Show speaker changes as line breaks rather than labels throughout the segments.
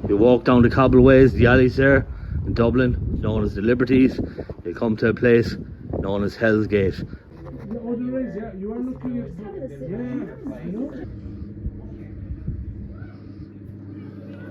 You walk down the cobbleways, the alleys there in Dublin, known as the Liberties. You come to a place known as Hell's Gate.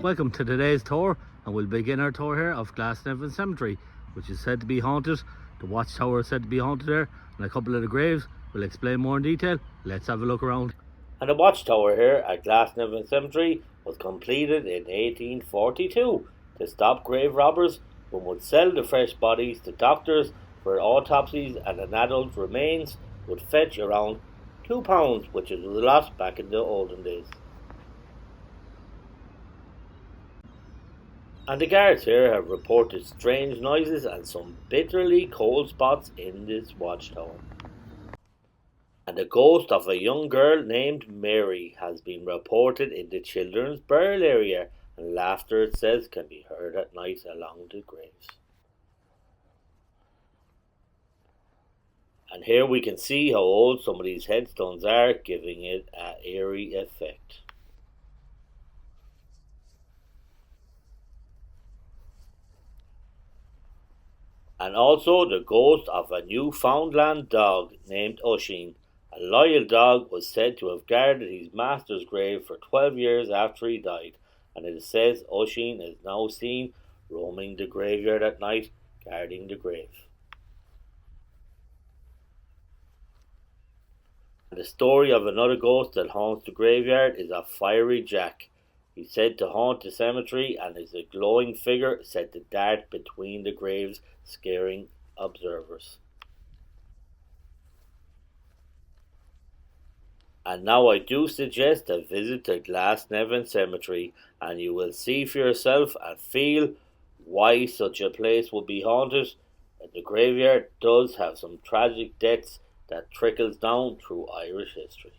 Welcome to today's tour, and we'll begin our tour here of Glasnevin Cematary, which is said to be haunted. The watchtower is said to be haunted there, and a couple of the graves. We'll explain more in detail. Let's have a look around. And the watchtower here at Glasnevin Cematary was completed in 1842 to stop grave robbers who would sell the fresh bodies to doctors for autopsies, and an adult's remains would fetch around £2, which is a lot back in the olden days. And the guards here have reported strange noises and some bitterly cold spots in this watchtower. And the ghost of a young girl named Mary has been reported in the children's burial area, and laughter, it says, can be heard at night along the graves. And here we can see how old some of these headstones are, giving it an eerie effect. And also the ghost of a Newfoundland dog named Michan. A loyal dog was said to have guarded his master's grave for 12 years after he died, and it says Michan is now seen roaming the graveyard at night, guarding the grave. And the story of another ghost that haunts the graveyard is a fiery Jack. He's said to haunt the cemetery and is a glowing figure said to dart between the graves, scaring observers. And now I do suggest a visit to Glasnevin Cemetery, and you will see for yourself and feel why such a place would be haunted. The graveyard does have some tragic deaths that trickles down through Irish history.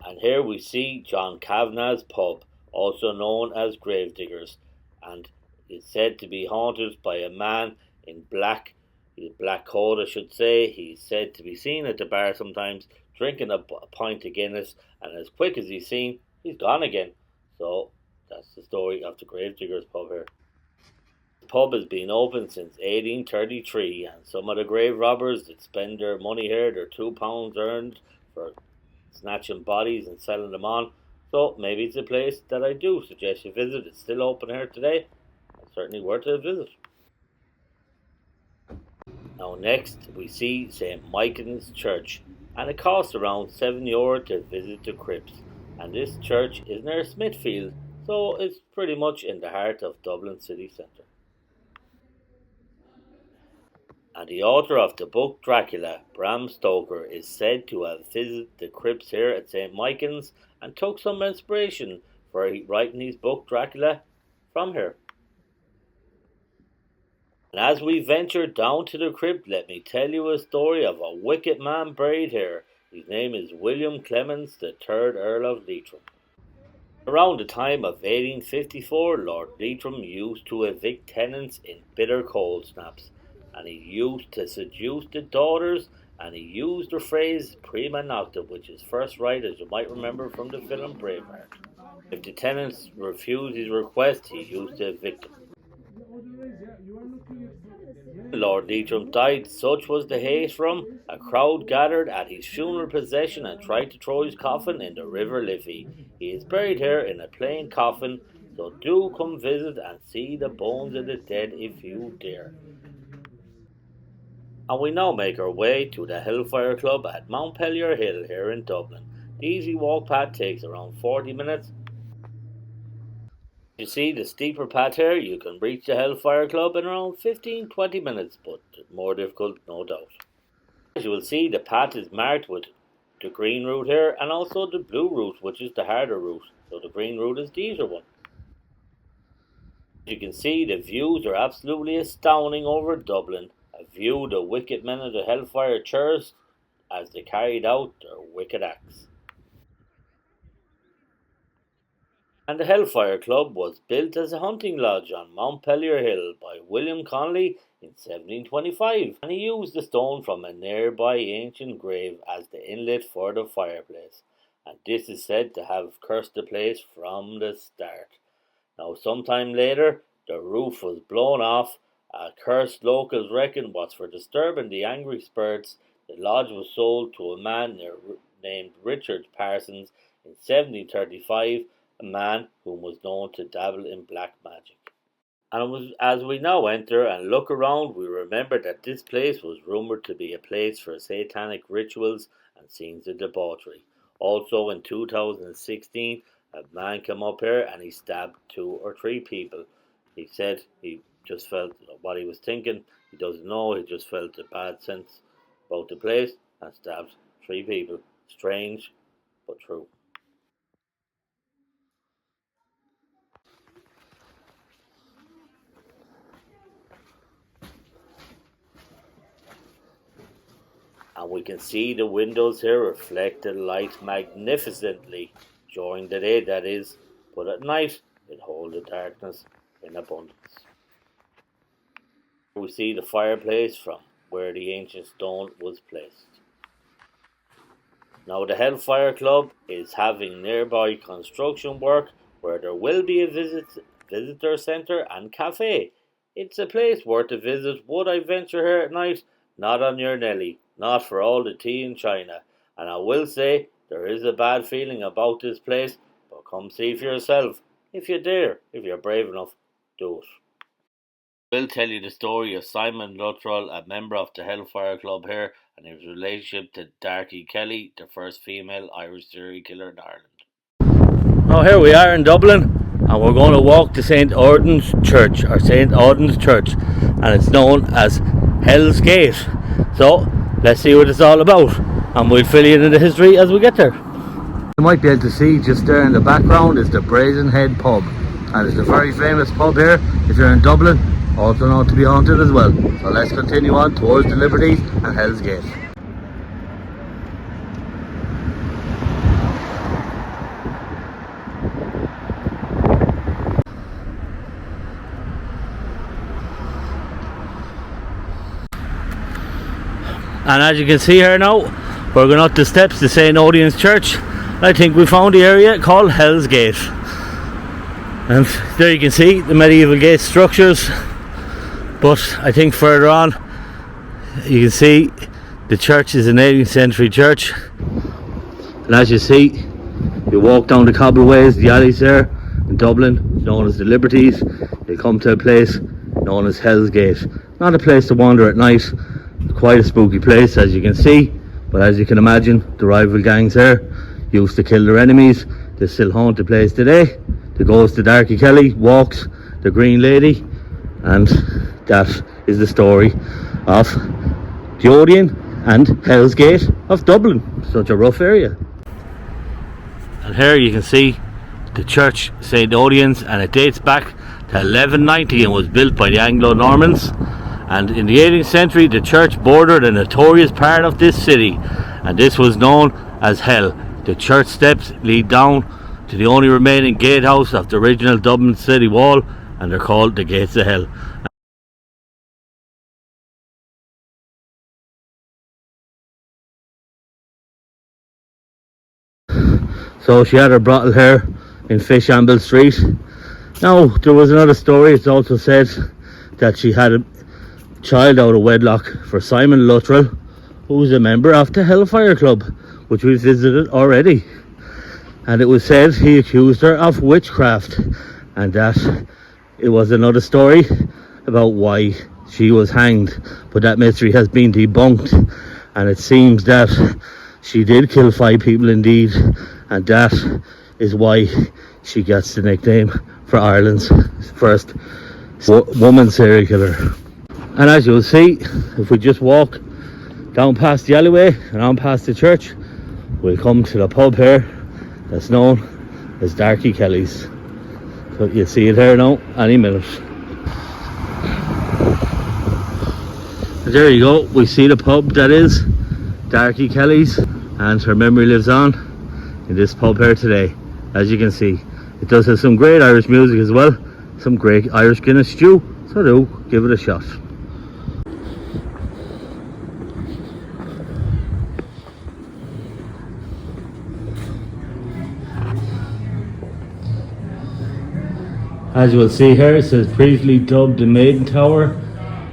And here we see John Kavanagh's pub, also known as Gravediggers, and it's said to be haunted by a man in black coat, I should say. He's said to be seen at the bar sometimes drinking a pint of Guinness, and as quick as he's seen, he's gone again. So that's the story of the Gravediggers pub here. The pub has been open since 1833, and some of the grave robbers that spend their money here, their £2 earned for snatching bodies and selling them on. So maybe it's a place that I do suggest you visit. It's still open here today. It's certainly worth a visit. Now next we see St. Michan's Church, and it costs around €7 to visit the Crypt. And this church is near Smithfield, so it's pretty much in the heart of Dublin city centre. And the author of the book Dracula, Bram Stoker, is said to have visited the crypts here at St. Michan's and took some inspiration for writing his book Dracula from here. And as we venture down to the crypt, let me tell you a story of a wicked man buried here. His name is William Clements, the 3rd Earl of Leitrim. Around the time of 1854, Lord Leitrim used to evict tenants in bitter cold snaps, and he used to seduce the daughters, and he used the phrase prima nocta, which is first right, as you might remember from the film Braveheart. If the tenants refused his request, he used to evict them. Lord Leitrim died, such was the hate from. A crowd gathered at his funeral procession and tried to throw his coffin in the River Liffey. He is buried here in a plain coffin, so do come visit and see the bones of the dead if you dare. And we now make our way to the Hellfire Club at Montpelier Hill here in Dublin. The easy walk path takes around 40 minutes. You see the steeper path here, you can reach the Hellfire Club in around 15-20 minutes, but more difficult, no doubt. As you will see, the path is marked with the green route here and also the blue route, which is the harder route. So the green route is the easier one. As you can see, the views are absolutely astounding over Dublin. A view the wicked men of the Hellfire Church as they carried out their wicked acts. And the Hellfire Club was built as a hunting lodge on Montpelier Hill by William Connolly in 1725, and he used the stone from a nearby ancient grave as the inlet for the fireplace, and this is said to have cursed the place from the start. Now, sometime later, the roof was blown off. A cursed locals reckon was for disturbing the angry spirits. The lodge was sold to a man named Richard Parsons in 1735, a man who was known to dabble in black magic. As we now enter and look around, we remember that this place was rumoured to be a place for satanic rituals and scenes of debauchery. Also, in 2016, a man came up here and he stabbed 2 or 3 people. He said he just felt what he was thinking. He doesn't know. He just felt a bad sense about the place and stabbed 3 people. Strange, but true. And we can see the windows here reflect the light magnificently during the day, that is, but at night it holds the darkness in abundance. We see the fireplace from where the ancient stone was placed. Now the Hellfire Club is having nearby construction work where there will be a visitor centre and cafe. It's a place worth a visit. Would I venture here at night? Not on your Nelly, not for all the tea in China. And I will say, there is a bad feeling about this place, but come see for yourself. If you dare, if you're brave enough, do it. We'll tell you the story of Simon Luttrell, a member of the Hellfire Club here, and his relationship to Darky Kelly, the first female Irish serial killer in Ireland. Now here we are in Dublin, and we're going to walk to St. Auden's Church, and it's known as Hell's Gate. So let's see what it's all about, and we'll fill you in the history as we get there. You might be able to see just there in the background is the Brazen Head pub, and it's a very famous pub here if you're in Dublin, also known to be haunted as well. So let's continue on towards the Liberties and Hell's Gate. And as you can see here now, we're going up the steps to St. Auden's Church. I think we found the area called Hell's Gate. And there you can see the medieval gate structures. But I think further on, you can see the church is an 18th century church. And as you see, you walk down the cobbleways, the alleys there in Dublin, known as the Liberties. You come to a place known as Hell's Gate. Not a place to wander at night. Quite a spooky place, as you can see, but as you can imagine, the rival gangs there used to kill their enemies. They still haunt the place today. The ghost of Darky Kelly walks the Green Lady, and that is the story of the Odeon and Hell's Gate of Dublin. Such a rough area. And here you can see the church, St. Odeon's, and it dates back to 1190 and was built by the Anglo-Normans. And in the 18th century, the church bordered a notorious part of this city, and this was known as Hell. The church steps lead down to the only remaining gatehouse of the original Dublin city wall, and they're called the Gates of Hell. So she had her brothel here in Fishamble Street. Now, there was another story. It's also said that she had a child out of wedlock for Simon Luttrell, who was a member of the Hellfire Club, which we visited already. And it was said he accused her of witchcraft, and that it was another story about why she was hanged. But that mystery has been debunked, and it seems that she did kill 5 people indeed, and that is why she gets the nickname for Ireland's first woman serial killer. And as you'll see, if we just walk down past the alleyway and on past the church, we'll come to the pub here that's known as Darky Kelly's. So you'll see it here now any minute. And there you go, we see the pub that is Darky Kelly's, and her memory lives on in this pub here today. As you can see, it does have some great Irish music as well, some great Irish Guinness stew, so do give it a shot. As you will see here, it says previously dubbed the Maiden Tower.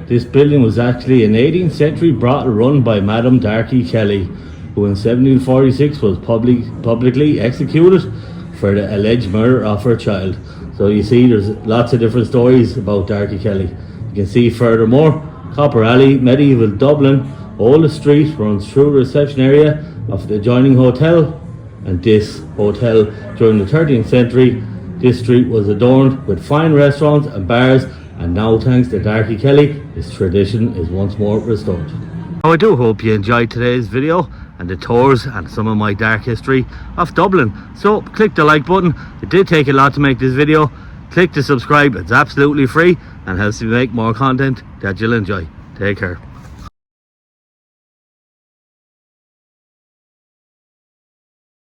This building was actually an 18th century brothel run by Madame Darky Kelly, who in 1746 was publicly executed for the alleged murder of her child. So you see there's lots of different stories about Darky Kelly. You can see furthermore, Copper Alley, medieval Dublin, oldest street runs through the reception area of the adjoining hotel, and this hotel during the 13th century. This street was adorned with fine restaurants and bars, and now thanks to Darky Kelly, this tradition is once more restored. Now I do hope you enjoyed today's video and the tours and some of my dark history of Dublin. So click the like button. It did take a lot to make this video. Click to subscribe, it's absolutely free and helps me make more content that you'll enjoy. Take care.